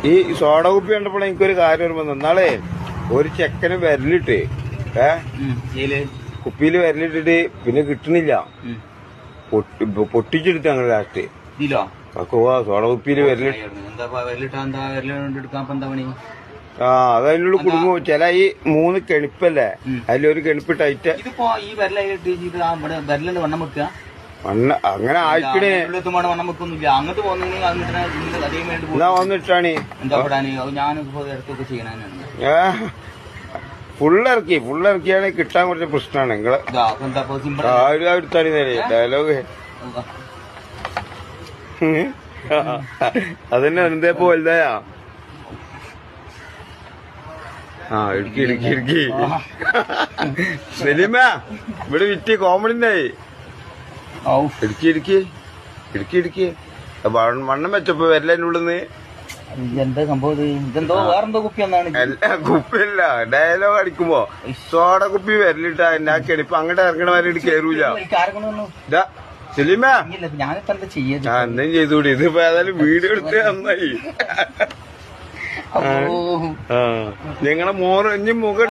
ഈ സോഡ കുപ്പി കണ്ടപ്പോൾ എനിക്കൊരു കാര്യം ഓർമ്മ നാളെ ഒരു ചെക്കന് വിരലിട്ട് കുപ്പിയില് വിരലിട്ടിട്ട് പിന്നെ കിട്ടണില്ല. പൊട്ടിച്ചെടുത്ത് ഞങ്ങൾ ലാസ്റ്റ് സോഡ കുപ്പിയില് വിരലിട്ട് അതതിനുള്ള കുടുംബം ചില ഈ 3 കെണിപ്പല്ലേ അതിലൊരു കെണിപ്പ് ടൈറ്റ് അങ്ങനെ ആയിക്കണേ എന്നാ വന്നിട്ടാണ് ഫുള്ളിറക്കിയാണ് കിട്ടാൻ കുറച്ച് പ്രശ്നമാണ് നിങ്ങള് എടുത്താണ് ഡയലോഗ് അതന്നെ എന്തേ പോലതായാ ഇടുക്കി സലീമ ഇവിടെ വിറ്റ് കോമഡിണ്ടായി ഇടുക്കി വണ്ണം വെച്ചപ്പോ വരലിനുള്ളിന്ന് എന്താ സംഭവം ഇതെന്തോ വേറെന്തോ കുപ്പി കുപ്പിയല്ല ഡയലോഗ് അടിക്കുമ്പോ സോഡ കുപ്പി വരലിട്ടാ എന്നെ ആ കെണിപ്പ് അങ്ങോട്ട് ഇറങ്ങണ വരെ കേറൂല സലീമ ഞാനിപ്പോ എന്താ ചെയ്യാ എന്തെങ്കിലും ചെയ്തുകൂടി ഇതിപ്പോ ഏതായാലും വീഡിയോ എടുത്ത് നന്നായി ഞങ്ങളെ മോറ് ഇനി മുഖം